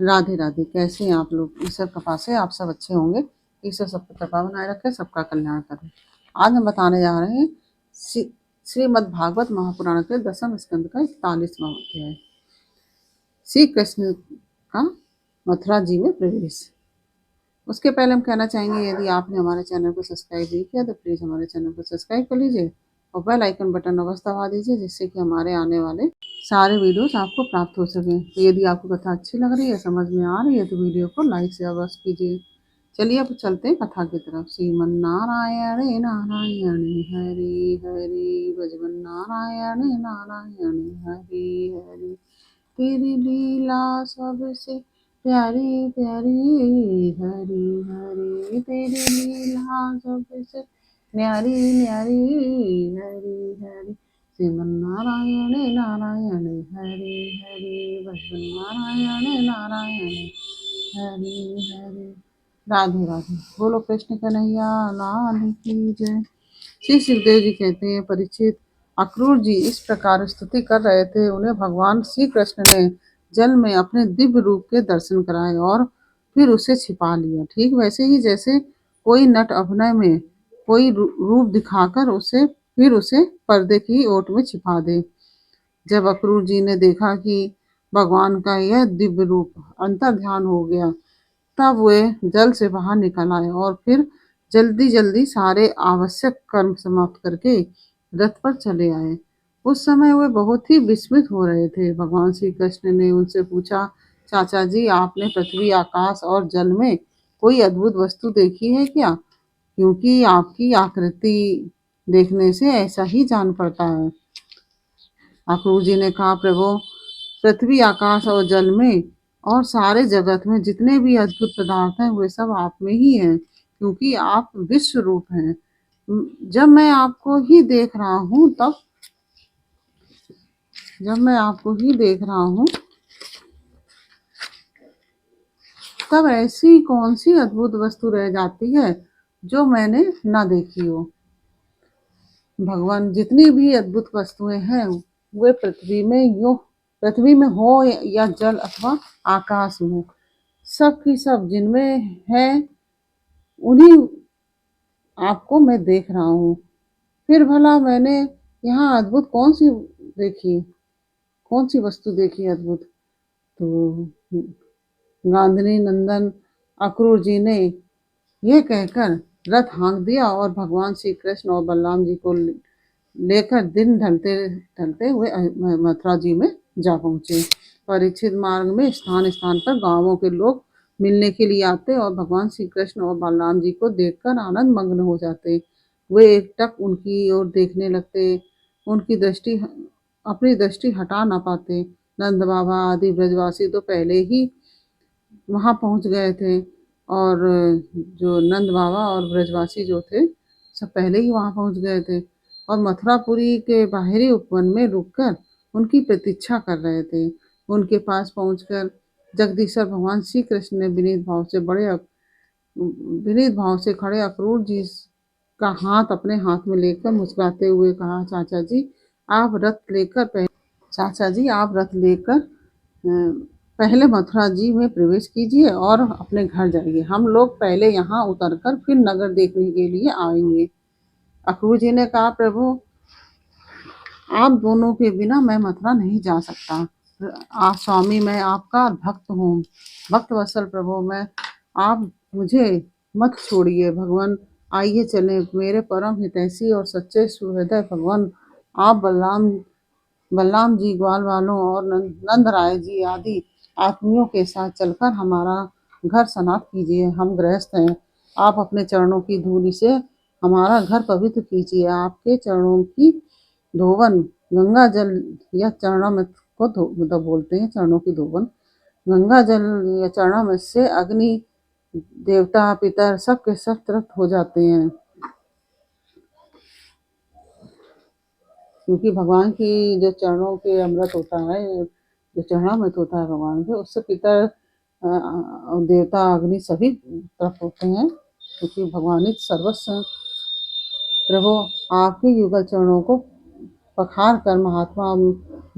राधे राधे। कैसे हैं आप लोग? ईश्वर कृपा से आप सब अच्छे होंगे। ईश्वर सब पे कृपा बनाए रखे, सबका कल्याण करे। आज हम बताने जा रहे हैं श्रीमद् भागवत महापुराण के 10वें स्कंद का 41वां अध्याय, श्री कृष्ण का मथुरा जी में प्रवेश। उसके पहले हम कहना चाहेंगे, यदि आपने हमारे चैनल को सब्सक्राइब नहीं किया तो प्लीज हमारे चैनल को सब्सक्राइब कर लीजिए और बेल आइकन बटन अवश्य दबा दीजिए, जिससे कि हमारे आने वाले सारे वीडियोस आपको प्राप्त हो सकें। तो यदि आपको कथा अच्छी लग रही है, समझ में आ रही है, तो वीडियो को लाइक से अवश्य कीजिए। चलिए अब चलते हैं कथा की तरफ। श्रीमन्नारायण नारायण हरि हरि, भजमन्नारायण नारायण हरि हरि। तेरी लीला सबसे प्यारी प्यारी हरि हरि, तेरी लीला सबसे न्यारी न्यारी हरि हरि। श्रीमन्नारायण नारायण हरि हरि, भजमन्नारायण नारायण हरि हरि। राधे राधे। बोलो कृष्ण कन्हैया लाल की जय। श्री सुखदेव जी कहते हैं, परीक्षित, अक्रूर जी इस प्रकार स्तुति कर रहे थे। उन्हें भगवान श्री कृष्ण ने जल में अपने दिव्य रूप के दर्शन कराए और फिर उसे छिपा लिया। ठीक वैसे ही जैसे कोई नट अभिनय में कोई रूप दिखाकर उसे पर्दे की ओट में छिपा दे। जब अक्रूर जी ने देखा कि भगवान का यह दिव्य रूप अंतर ध्यान हो गया, तब वे जल से बाहर निकल आए और फिर जल्दी जल्दी सारे आवश्यक कर्म समाप्त करके रथ पर चले आए। उस समय वे बहुत ही विस्मित हो रहे थे। भगवान श्री कृष्ण ने उनसे पूछा, चाचा जी, आपने पृथ्वी, आकाश और जल में कोई अद्भुत वस्तु देखी है क्या? क्योंकि आपकी आकृति देखने से ऐसा ही जान पड़ता है। अक्रूर जी ने कहा, प्रभु, पृथ्वी, आकाश और जल में और सारे जगत में जितने भी अद्भुत पदार्थ हैं, वे सब आप में ही हैं, क्योंकि आप विश्व रूप हैं। जब मैं आपको ही देख रहा हूँ तब ऐसी कौन सी अद्भुत वस्तु रह जाती है जो मैंने न देखी हो। भगवान, जितनी भी अद्भुत वस्तुएं हैं वे पृथ्वी में हो या जल अथवा आकाश में, सब की सब जिनमें है उन्हीं आपको मैं देख रहा हूँ। फिर भला मैंने यहाँ अद्भुत कौन सी वस्तु देखी अद्भुत? तो गांधनी नंदन अक्रूर जी ने यह कहकर रथ हाँक दिया और भगवान श्री कृष्ण और बलराम जी को लेकर दिन ढलते ढलते हुए मथुरा जी में जा पहुंचे। परीक्षित, मार्ग में स्थान स्थान पर गांवों के लोग मिलने के लिए आते और भगवान श्री कृष्ण और बलराम जी को देखकर आनंद मग्न हो जाते। वे एकटक उनकी ओर देखने लगते, उनकी दृष्टि अपनी दृष्टि हटा ना पाते। नंद बाबा आदि ब्रजवासी तो पहले ही वहां पहुंच गए थे और जो नंद बाबा और ब्रजवासी जो थे, सब पहले ही वहां पहुंच गए थे और मथुरापुरी के बाहरी उपवन में रुककर उनकी प्रतीक्षा कर रहे थे। उनके पास पहुंचकर जगदीश्वर भगवान श्री कृष्ण ने विनीत भाव से खड़े अक्रूर जी का हाथ अपने हाथ में लेकर मुस्कुराते हुए कहा, चाचा जी, आप रथ लेकर पहले मथुरा जी में प्रवेश कीजिए और अपने घर जाइए। हम लोग पहले यहाँ उतरकर फिर नगर देखने के लिए आएंगे। अक्रूर जी ने कहा, प्रभु, आप दोनों के बिना मैं मथुरा नहीं जा सकता। आप स्वामी, मैं आपका भक्त हूँ, भक्त वत्सल प्रभु, आप मुझे मत छोड़िए। भगवान, आइए चले। मेरे परम हितैषी और सच्चे सुहृदय भगवान, आप बलराम जी, ग्वाल वालों और नंद राय जी आदि आत्मियों के साथ चलकर हमारा घर सनाथ कीजिए। हम गृहस्थ हैं, आप अपने चरणों की धूलि से हमारा घर पवित्र कीजिए। आपके चरणों की धोवन गंगा जल या चरणामृत को बोलते हैं, चरणों की धोवन गंगा जल या चरणामृत से अग्नि, देवता, पितर सब के सब तृप्त हो जाते हैं, क्योंकि भगवान की जो चरणों के अमृत होता है, जो चरणामृत होता है भगवान के, उससे पितर, देवता, अग्नि सभी तृप्त होते हैं, क्योंकि भगवान ही सर्वस्व हैं। प्रभु, आपके युगल चरणों को पखार कर महात्मा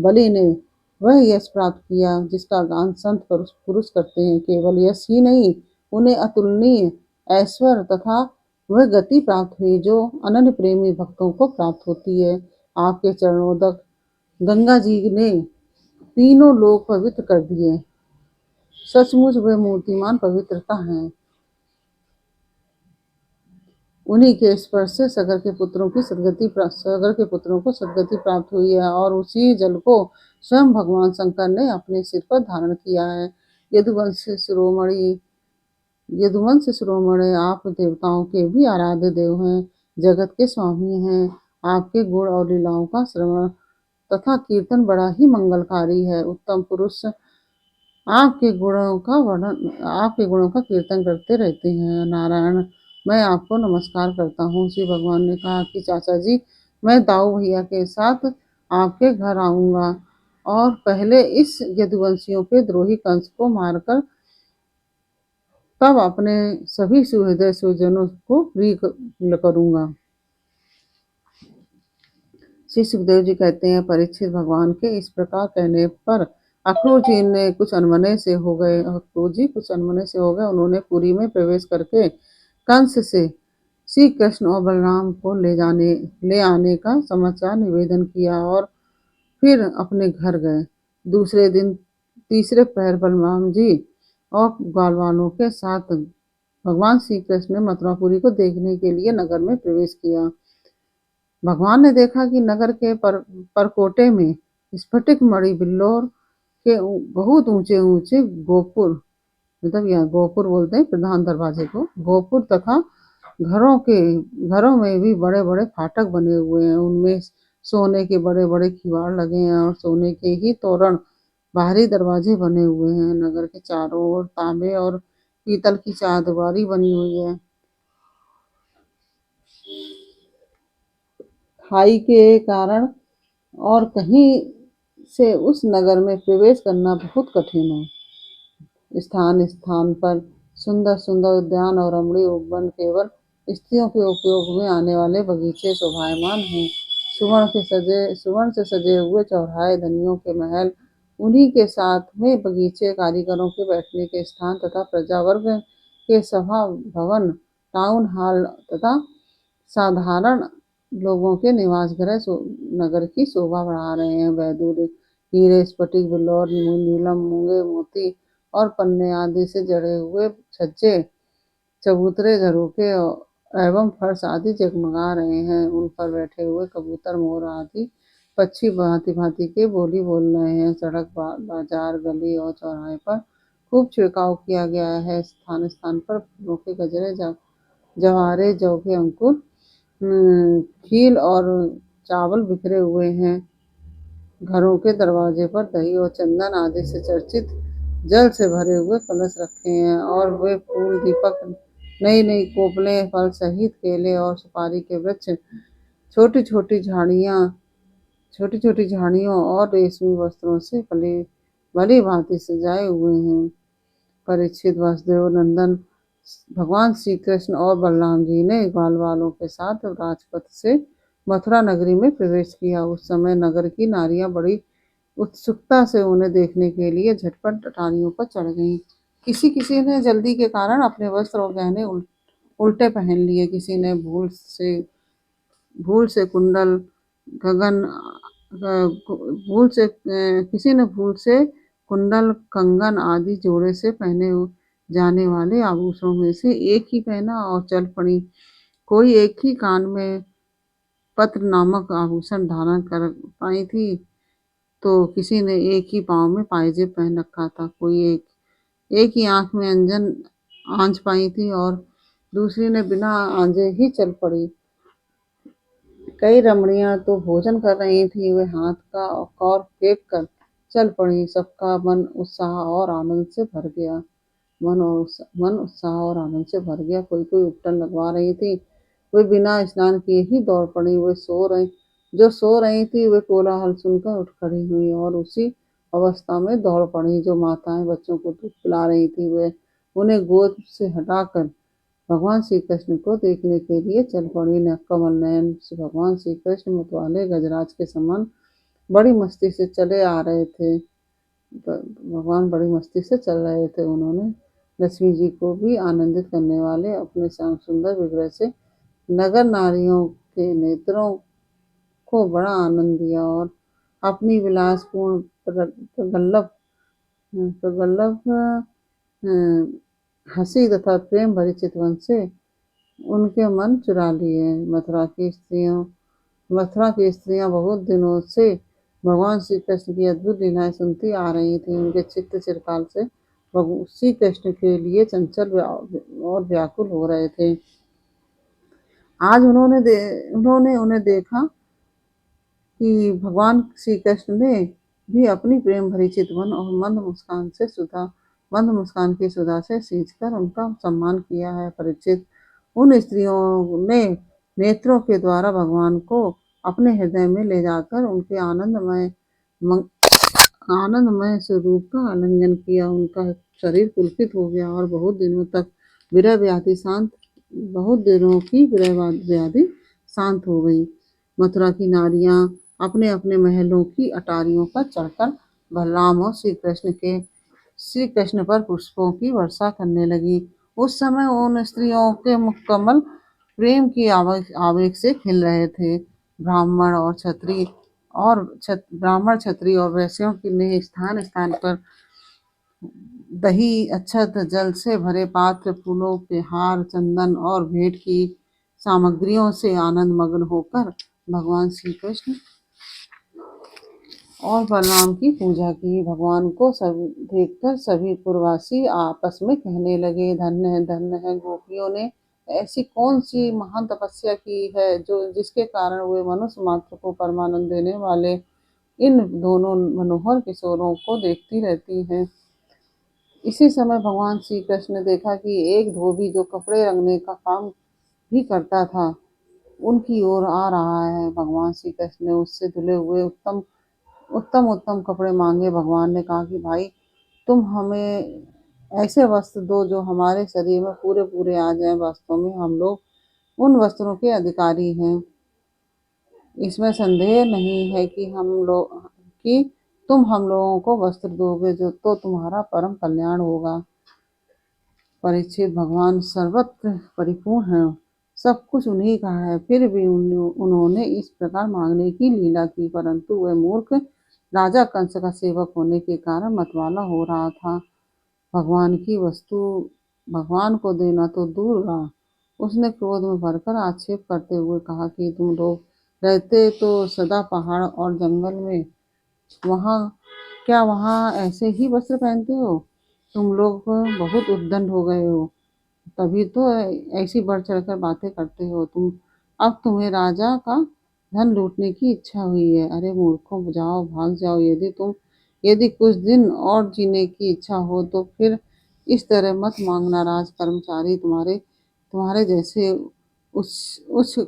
बलि ने वह यश प्राप्त किया जिसका गान संत पुरुष करते हैं। केवल यश ही नहीं, उन्हें अतुलनीय ऐश्वर्य तथा वह गति प्राप्त हुई जो अनन्य प्रेमी भक्तों को प्राप्त होती है। आपके चरणोदक गंगा जी ने तीनों लोग पवित्र कर दिए। सचमुच वे मूर्तिमान पवित्रता हैं। उन्हीं के स्पर्श से सागर के पुत्रों को सदगति प्राप्त हुई है और उसी जल को स्वयं भगवान शंकर ने अपने सिर पर धारण किया है। यदुवंश शिरोमणि आप देवताओं के भी आराध्य देव हैं, जगत के स्वामी हैं। आपके गुण और लीलाओं का श्रवण तथा कीर्तन बड़ा ही मंगलकारी है। उत्तम पुरुष आपके गुणों का कीर्तन करते रहते हैं। नारायण, मैं आपको नमस्कार करता हूँ। श्री भगवान ने कहा कि चाचा जी, मैं दाऊ भैया के साथ आपके घर आऊंगा और पहले इस यदुवंशियों के द्रोही कंस को मारकर तब अपने सभी सुहृदय स्वजनों को प्रिय करूंगा। श्री सुखदेव जी कहते हैं, परीक्षित, भगवान के इस प्रकार कहने पर अक्रूर जी कुछ अनमने से हो गए। उन्होंने पुरी में प्रवेश करके कंस से श्री कृष्ण और बलराम को ले आने का समाचार निवेदन किया और फिर अपने घर गए। दूसरे दिन तीसरे पहर बलराम जी और ग्वालवालों के साथ भगवान श्री कृष्ण ने मथुरापुरी को देखने के लिए नगर में प्रवेश किया। भगवान ने देखा कि नगर के परकोटे में स्फटिक मणि बिल्लोर के बहुत ऊंचे ऊंचे गोपुर, मतलब यहाँ गोपुर बोलते हैं प्रधान दरवाजे को, गोपुर तथा घरों में भी बड़े बड़े फाटक बने हुए हैं। उनमें सोने के बड़े बड़े किवाड़ लगे हैं और सोने के ही तोरण बाहरी दरवाजे बने हुए हैं। नगर के चारों ओर तांबे और पीतल की चारदीवारी बनी हुई है। खाई के कारण और कहीं से उस नगर में प्रवेश करना बहुत कठिन है। स्थान स्थान पर सुंदर सुंदर उद्यान और रमणीय उपवन केवल स्त्रियों के उपयोग में आने वाले बगीचे शोभायमान हैं। सुवर्ण से सजे हुए चौराहे, धनियों के महल, उन्हीं के साथ में बगीचे, कारीगरों के बैठने के स्थान तथा प्रजा वर्ग के सभा भवन, टाउन हॉल तथा साधारण लोगों के निवास गृह नगर की शोभा बढ़ा रहे हैं। वैदूर्य, हीरे, स्फटिक, बिल्लौर, नीलम, मूंगे, मोती और पन्ने आदि से जड़े हुए छज्जे, चबूतरे, झरोखे एवं फर्श आदि जगमगा रहे हैं। उन पर बैठे हुए कबूतर, मोर आदि पक्षी भांति भांति के बोली बोल रहे हैं। सड़क, बाजार, गली और चौराहे पर खूब छिड़काव किया गया है। स्थान स्थान पर फूलों के गजरे, जवारे, जौ के अंकुर, खील और चावल बिखरे हुए हैं। घरों के दरवाजे पर दही और चंदन आदि से चर्चित जल से भरे हुए कलश रखे हैं और वे फूल, दीपक, नई नई कोपलें, फल सहित केले और सुपारी के वृक्ष, छोटी छोटी झाड़ियों और रेशमी वस्त्रों से भली भांति सजाए हुए हैं। परीक्षित, वासुदेव नंदन भगवान श्री कृष्ण और बलराम जी ने ग्वाल वालों के साथ राजपथ से मथुरा नगरी में प्रवेश किया। उस समय नगर की नारियां बड़ी उत्सुकता से उन्हें देखने के लिए झटपट अटारियों पर चढ़ गईं। किसी किसी ने जल्दी के कारण अपने वस्त्र और गहने उल्टे पहन लिए। किसी ने भूल से कुंडल कंगन आदि जोड़े से पहने जाने वाले आभूषणों में से एक ही पहना और चल पड़ी। कोई एक ही कान में पत्र नामक आभूषण धारण कर पाई थी, तो किसी ने एक ही पांव में पायजेब पहन रखा था। कोई एक ही आंख में आंच पाई थी और दूसरी ने बिना आंजे ही चल पड़ी। कई रमणियां तो भोजन कर रही थी, वे हाथ का कौर फेंक कर चल पड़ी। सबका मन उत्साह और आनंद से भर गया। कोई कोई उपटन लगवा रही थी, वे बिना स्नान किए ही दौड़ पड़ी। जो सो रही थी वे कोलाहल सुनकर उठ खड़ी हुई और उसी अवस्था में दौड़ पड़ी। जो माताएं बच्चों को दूध पिला रही थी, वे उन्हें गोद से हटाकर भगवान श्री कृष्ण को देखने के लिए चल पड़ी। कमल नयन से भगवान श्री कृष्ण मतवाले गजराज के समान बड़ी मस्ती से चले आ रहे थे। भगवान बड़ी मस्ती से चल रहे थे। उन्होंने लक्ष्मी जी को भी आनंदित करने वाले अपने श्याम सुंदर विग्रह से नगर नारियों के नेत्रों को बड़ा आनंद दिया और अपनी विलासपूर्ण प्रगल्भ प्रगल्भ हंसी तथा प्रेम भरी चितवन से उनके मन चुरा लिए। मथुरा की स्त्रियां बहुत दिनों से भगवान श्री कृष्ण की अद्भुत लीलाएं सुनती आ रही थीं। उनके चित्त चिरकाल से श्री कृष्ण के लिए चंचल और व्याकुल हो रहे थे। आज उन्होंने उन्हें देखा कि भगवान श्री कृष्ण ने भी अपनी प्रेम भरी चितवन और मंद मुस्कान की सुधा से सींचकर उनका सम्मान किया है। परीक्षित, उन स्त्रियों ने नेत्रों के द्वारा भगवान को अपने हृदय में ले जाकर उनके आनंदमय स्वरूप का आलिंगन किया। उनका शरीर पुलकित हो गया और बहुत दिनों की विरह व्याधि शांत हो गई। मथुरा की नारियां अपने अपने महलों की अटारियों पर चढ़कर बलराम और श्री कृष्ण पर पुष्पों की वर्षा करने लगी। उस समय उन स्त्रियों के मुख कमल प्रेम की आवेग से खिल रहे थे। ब्राह्मण क्षत्रिय और वैश्यों ने स्थान स्थान पर दही, अक्षत, जल से भरे पात्र, फूलों के हार, चंदन और भेंट की सामग्रियों से आनंद मग्न होकर भगवान श्री कृष्ण और बलराम की पूजा की। भगवान को देखकर सभी पुरवासी आपस में कहने लगे, धन्य है गोपियों ने ऐसी कौन सी महान तपस्या की है जो जिसके कारण वे मनुष्य मात्र को परमानंद देने वाले इन दोनों मनोहर किशोरों को देखती रहती हैं। इसी समय भगवान श्री कृष्ण ने देखा कि एक धोबी जो कपड़े रंगने का काम भी करता था उनकी ओर आ रहा है। भगवान श्री कृष्ण ने उससे धुले हुए उत्तम उत्तम कपड़े मांगे। भगवान ने कहा कि भाई, तुम हमें ऐसे वस्त्र दो जो हमारे शरीर में पूरे पूरे आ जाएं। वास्तव में हम लोग उन वस्त्रों के अधिकारी हैं, इसमें संदेह नहीं है कि तुम हम लोगों को वस्त्र दोगे जो तो तुम्हारा परम कल्याण होगा। परीक्षित, भगवान सर्वत्र परिपूर्ण है, सब कुछ उन्हीं का है, फिर भी उन्होंने इस प्रकार मांगने की लीला की। परंतु वह मूर्ख राजा कंस का सेवक होने के कारण मतवाला हो रहा था। भगवान की वस्तु भगवान को देना तो दूर रहा, उसने क्रोध में भरकर आक्षेप करते हुए कहा कि तुम लोग रहते तो सदा पहाड़ और जंगल में, वहाँ ऐसे ही वस्त्र पहनते हो? तुम लोग बहुत उद्दंड हो गए हो, तभी तो ऐसी बढ़ चढ़कर बातें करते हो। अब तुम्हें राजा का धन लूटने की इच्छा हुई है। अरे मूर्खों, जाओ, भाग जाओ। यदि कुछ दिन और जीने की इच्छा हो तो फिर इस तरह मत मांगना। राज कर्मचारी तुम्हारे जैसे उच्च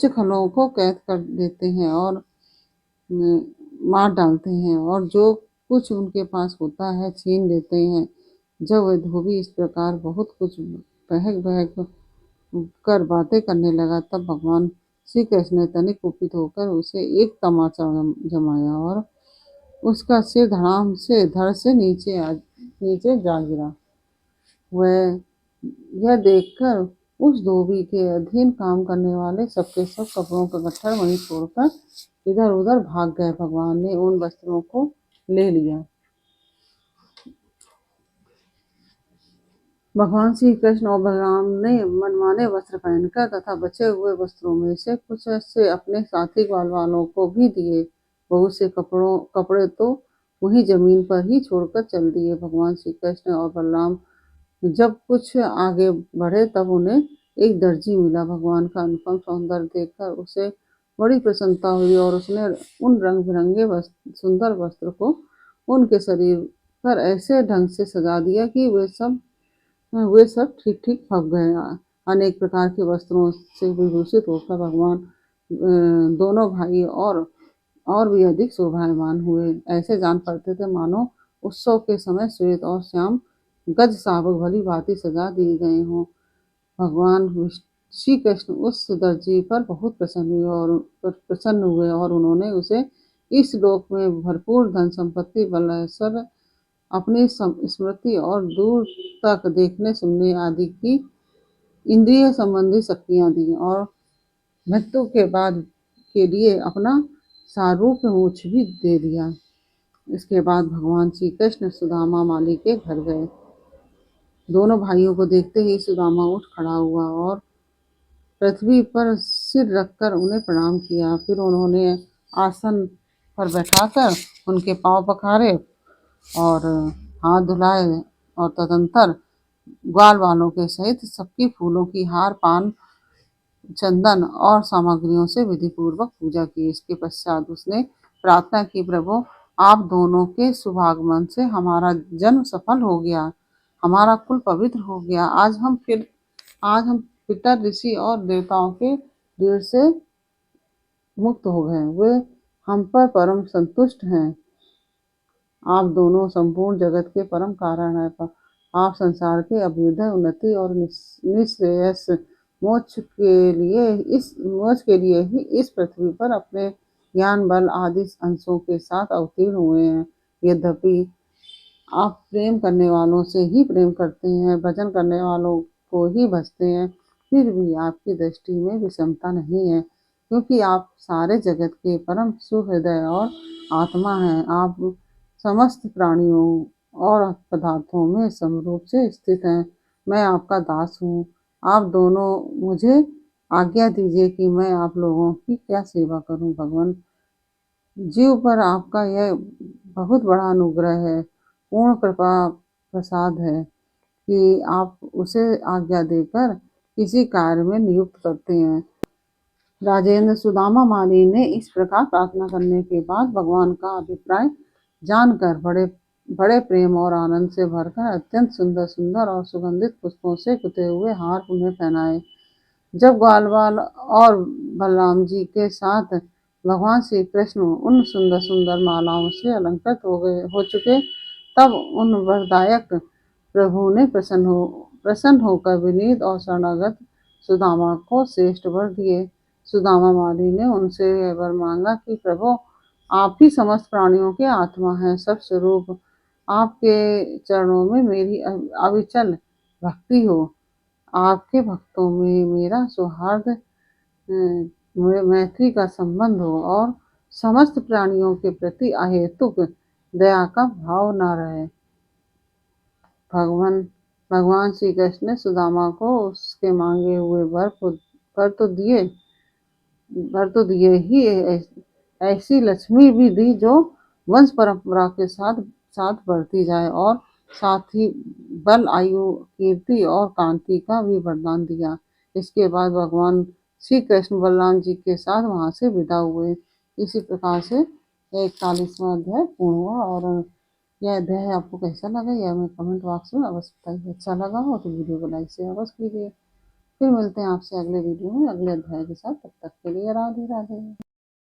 खलों को कैद कर देते हैं और मार डालते हैं और जो कुछ उनके पास होता है छीन लेते हैं। जब वह धोबी इस प्रकार बहुत कुछ बहक बहक कर बातें करने लगा तब भगवान श्री कृष्ण ने तनिक कुपित होकर उसे एक तमाचा जमाया और उसका सिर धड़ से नीचे जा गिरा। वह यह देखकर उस धोबी के अधीन काम करने वाले सबके सब कपड़ों का गट्ठर वहीं छोड़कर इधर उधर भाग गए। भगवान ने उन वस्त्रों को ले लिया। भगवान श्री कृष्ण और बलराम ने मनमाने वस्त्र पहनकर तथा बचे हुए वस्त्रों में से कुछ से अपने साथी ग्वालवालों को भी दिए। बहुत से कपड़े तो वहीं जमीन पर ही छोड़कर चल दिए। भगवान श्री कृष्ण और बलराम जब कुछ आगे बढ़े तब उन्हें एक दर्जी मिला। भगवान का अनुपम सौंदर्य देखकर उसे बड़ी प्रसन्नता हुई और उसने उन रंग बिरंगे सुंदर वस्त्र को उनके शरीर पर ऐसे ढंग से सजा दिया कि वे सब ठीक ठीक फब गए। अनेक प्रकार के वस्त्रों से विभूषित होकर भगवान दोनों भाई और भी अधिक शोभायमान हुए। ऐसे जान पड़ते थे मानो उत्सव के समय श्वेत और श्याम गज साबक भली भांति सजा दिए गए हों। भगवान श्री कृष्ण उस दर्जी पर बहुत प्रसन्न हुए और उन्होंने उसे इस लोक में भरपूर धन संपत्ति, बल, ऐश्वर्य, अपनी स्मृति और दूर तक देखने सुनने आदि की इंद्रिय संबंधी शक्तियां दी, और मृत्यु के बाद के लिए अपना सारूप्य मोक्ष भी दे दिया। इसके बाद भगवान श्री कृष्ण सुदामा माली के घर गए। दोनों भाइयों को देखते ही सुदामा उठ खड़ा हुआ और पृथ्वी पर सिर रखकर उन्हें प्रणाम किया। फिर उन्होंने आसन पर बैठाकर उनके पांव पखारे और हाथ धुलाए, और तदंतर ग्वाल वालों के सहित सबकी फूलों की हार, पान, चंदन और सामग्रियों से विधि पूर्वक पूजा की। इसके पश्चात उसने प्रार्थना की, प्रभु आप दोनों के शुभागमन से हमारा जन्म सफल हो गया, हमारा कुल पवित्र हो गया। आज हम पितर, ऋषि और देवताओं के ऋण से मुक्त हो गए। वे हम पर परम संतुष्ट हैं। आप दोनों संपूर्ण जगत के परम कारण है। आप संसार के अभ्युदय, उन्नति और निःश्रेयस मोक्ष के लिए ही इस पृथ्वी पर अपने ज्ञान, बल आदि अंशों के साथ अवतीर्ण हुए हैं। यद्यपि आप प्रेम करने वालों से ही प्रेम करते हैं, भजन करने वालों को ही भजते हैं, फिर भी आपकी दृष्टि में विषमता नहीं है, क्योंकि आप सारे जगत के परम सुहृदय और आत्मा हैं। आप समस्त प्राणियों और पदार्थों में समरूप से स्थित हैं। मैं आपका दास हूँ। आप दोनों मुझे आज्ञा दीजिए कि मैं आप लोगों की क्या सेवा करूं। भगवान जीव पर आपका यह बहुत बड़ा अनुग्रह है, पूर्ण कृपा प्रसाद है कि आप उसे आज्ञा देकर किसी कार्य में नियुक्त करते हैं। राजेंद्र, सुदामा माली ने इस प्रकार प्रार्थना करने के बाद भगवान का अभिप्राय जानकर बड़े प्रेम और आनंद से भरकर अत्यंत सुंदर सुंदर और सुगंधित पुष्पों से गुथे हुए हार उन्हें पहनाए। जब ग्वालवाल और बलराम जी के साथ भगवान श्री कृष्ण उन सुंदर सुंदर मालाओं से अलंकृत हो चुके, तब उन वरदायक प्रभु ने प्रसन्न होकर विनीत और शरणागत सुदामा को श्रेष्ठ वर दिए। सुदामा माली ने उनसे यह वर मांगा कि प्रभु आप ही समस्त प्राणियों के आत्मा हैं, सब स्वरूप। आपके चरणों में मेरी अविचल भक्ति हो। आपके भक्तों में मेरा सौहार्द, मैत्री का संबंध हो, और समस्त प्राणियों के प्रति अहेतुक दया का भाव न रहे। भगवान श्री कृष्ण ने सुदामा को उसके मांगे हुए वर तो दिए ही, ऐसी लक्ष्मी भी दी जो वंश परंपरा के साथ साथ बढ़ती जाए, और साथ ही बल, आयु, कीर्ति और कांति का भी वरदान दिया। इसके बाद भगवान श्री कृष्ण बलराम जी के साथ वहां से विदा हुए। इसी प्रकार से 41वां अध्याय पूर्ण हुआ। और यह अध्याय आपको कैसा लगा यह हमें कमेंट बॉक्स में अवश्य बताइए। अच्छा लगा हो तो वीडियो को लाइक से अवश्य कीजिए। फिर मिलते हैं आपसे अगले वीडियो में अगले अध्याय के साथ। तब तक के लिए राधे राधे।